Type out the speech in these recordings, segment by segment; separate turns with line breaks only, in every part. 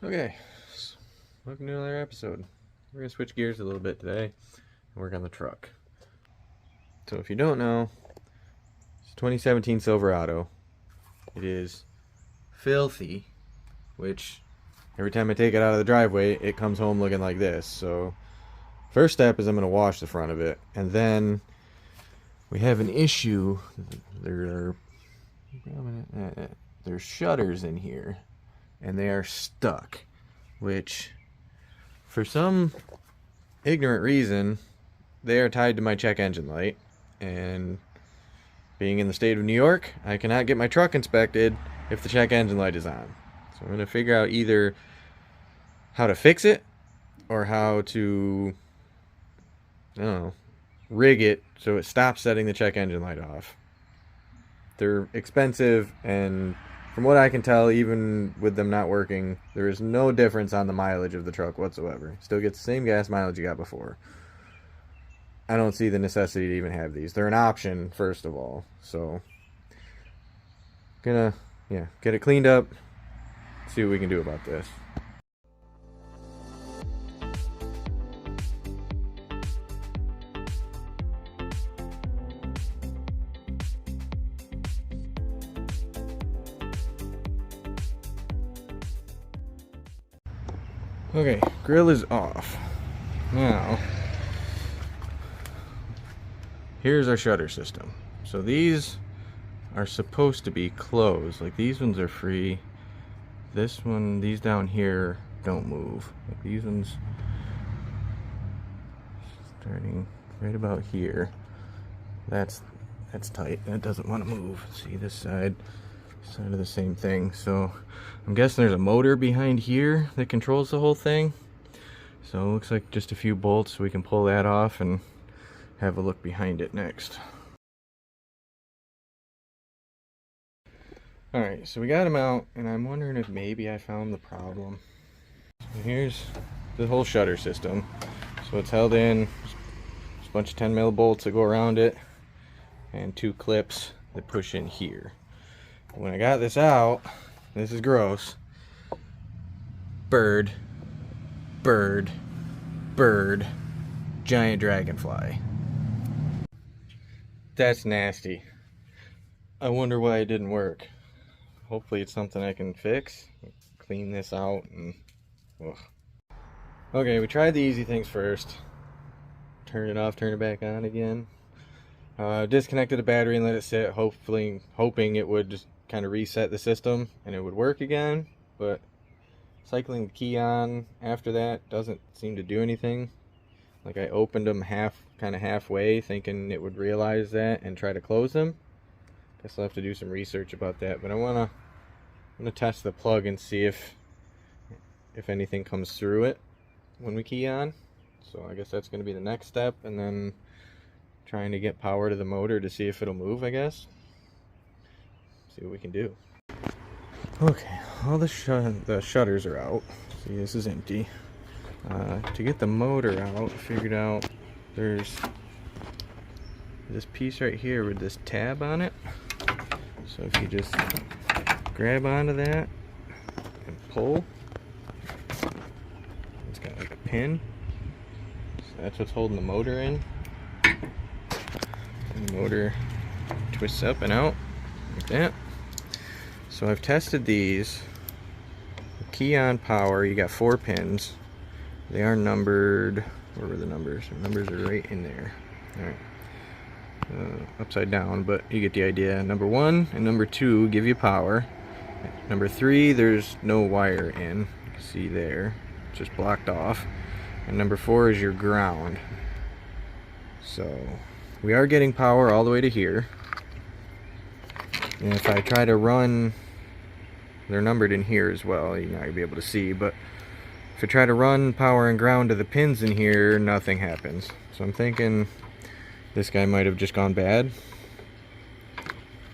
Okay, welcome to another episode. We're gonna switch gears a little bit today and work on the truck. So if you don't know, it's 2017 Silverado. It is filthy, which every time I take it out of the driveway, it comes home looking like this. So first step is I'm gonna wash the front of it, and then we have an issue. There's shutters in here, and they are stuck, which for some ignorant reason they are tied to my check engine light, and being in the state of New York, I cannot get my truck inspected if the check engine light is on. So I'm going to figure out either how to fix it or how to, I don't know, rig it so it stops setting the check engine light off. They're expensive, and from what I can tell, even with them not working, there is no difference on the mileage of the truck whatsoever. Still gets the same gas mileage you got before. I don't see the necessity to even have these. They're an option, first of all. So, gonna, get it cleaned up, see what we can do about this. Okay, grill is off. Now, here's our shutter system. So these are supposed to be closed. Like, these ones are free. This one, these down here don't move. Like, these ones starting right about here. That's tight. That doesn't want to move. See, this side of the same thing. So I'm guessing there's a motor behind here that controls the whole thing. So it looks like just a few bolts, so we can pull that off and have a look behind it next. Alright, so we got them out, and I'm wondering if maybe I found the problem. So here's the whole shutter system. So it's held in, there's a bunch of 10mm bolts that go around it, and 2 clips that push in here. When I got this out, this is gross. Bird, giant dragonfly. That's nasty. I wonder why it didn't work. Hopefully it's something I can fix. Clean this out and... ugh. Okay, we tried the easy things first. Turn it off, turn it back on again. Disconnected the battery and let it sit, hoping it would just kind of reset the system and it would work again. But cycling the key on after that doesn't seem to do anything. Like, I opened them kind of halfway, thinking it would realize that and try to close them. Guess I'll have to do some research about that. But I'm gonna test the plug and see if anything comes through it when we key on. So I guess that's gonna be the next step, and then trying to get power to the motor to see if it'll move, I guess. See what we can do. Okay, all the shutters are out. See, this is empty. To get the motor out, I figured out there's this piece right here with this tab on it. So if you just grab onto that and pull, it's got like a pin. So that's what's holding the motor in. And the motor twists up and out like that. So I've tested these. Key on power, you got 4 pins. They are numbered. Where were the numbers? The numbers are right in there. Alright. Upside down, but you get the idea. Number 1 and number 2 give you power. Number 3, there's no wire in. You can see there. It's just blocked off. And number 4 is your ground. So we are getting power all the way to here. And if I try to run, they're numbered in here as well. You're not going to be able to see, but if I try to run power and ground to the pins in here, nothing happens. So I'm thinking this guy might have just gone bad.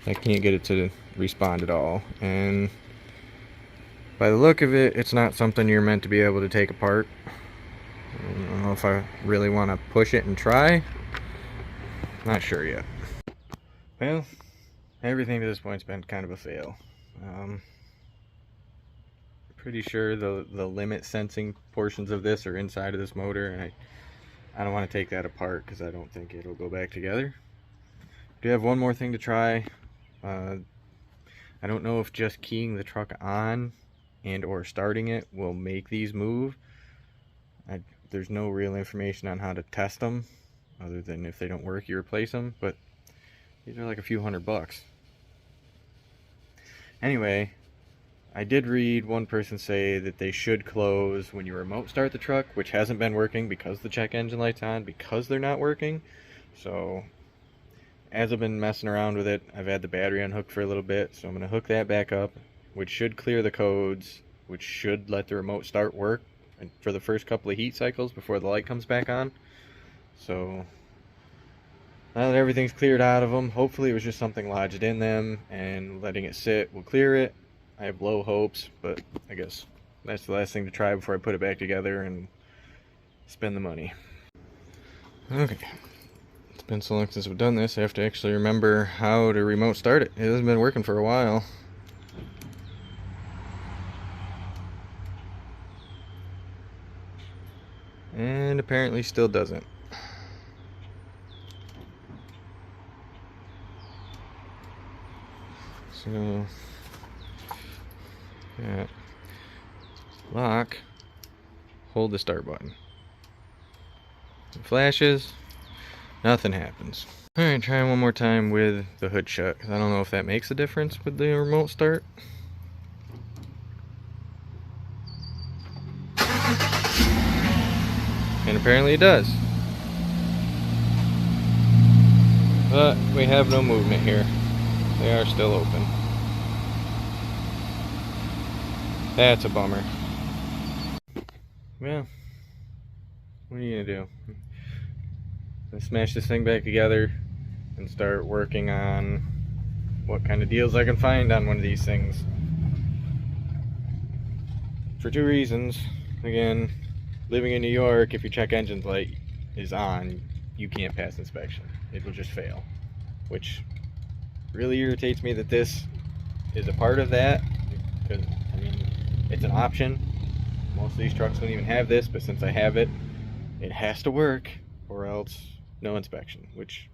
I can't get it to respond at all. And by the look of it, it's not something you're meant to be able to take apart. I don't know if I really want to push it and try. Not sure yet. Well, everything to this point's been kind of a fail. pretty sure the limit sensing portions of this are inside of this motor, and I don't want to take that apart because I don't think it'll go back together. I do have one more thing to try. I don't know if just keying the truck on and or starting it will make these move. There's no real information on how to test them, other than if they don't work, you replace them, but these are like a few $100. Anyway, I did read one person say that they should close when you remote start the truck, which hasn't been working because the check engine light's on, because they're not working. So as I've been messing around with it, I've had the battery unhooked for a little bit, so I'm going to hook that back up, which should clear the codes, which should let the remote start work for the first couple of heat cycles before the light comes back on. So now that everything's cleared out of them, hopefully it was just something lodged in them, and letting it sit will clear it. I have low hopes, but I guess that's the last thing to try before I put it back together and spend the money. Okay, it's been so long since we've done this, I have to actually remember how to remote start it. It hasn't been working for a while. And apparently still doesn't. So, yeah, lock, hold the start button. It flashes, nothing happens. Alright, try one more time with the hood shut, because I don't know if that makes a difference with the remote start. And apparently it does. But we have no movement here. They are still open. That's a bummer. Well, what are you gonna do? Let's smash this thing back together and start working on what kind of deals I can find on one of these things. For two reasons. Again, living in New York, if your check engine light is on, you can't pass inspection. It will just fail. Which really irritates me that this is a part of that, because I mean, it's an option. Most of these trucks don't even have this, but since I have it, it has to work, or else no inspection, which,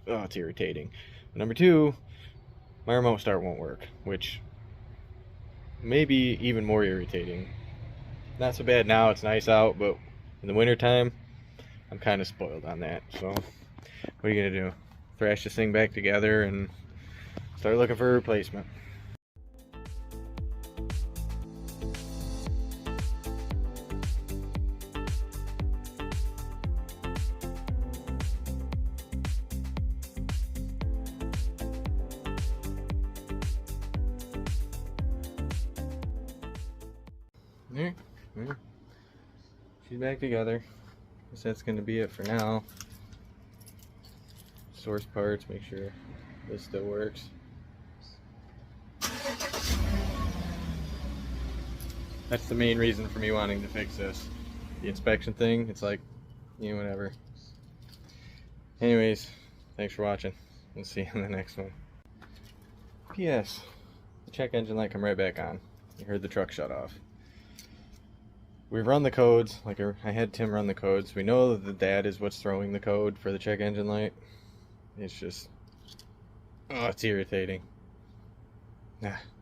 oh, it's irritating. Number two, my remote start won't work, which may be even more irritating. Not so bad now, it's nice out, but in the wintertime, I'm kind of spoiled on that. So what are you gonna do? Thrash this thing back together and start looking for a replacement. There. She's back together. Guess that's going to be it for now. Source parts, make sure this still works. That's the main reason for me wanting to fix this. The inspection thing, it's like, you know, whatever. Anyways, thanks for watching. We'll see you in the next one. P.S. The check engine light come right back on. You heard the truck shut off. We've run the codes, like I had Tim run the codes. We know that that is what's throwing the code for the check engine light. It's just, oh, it's irritating. Nah.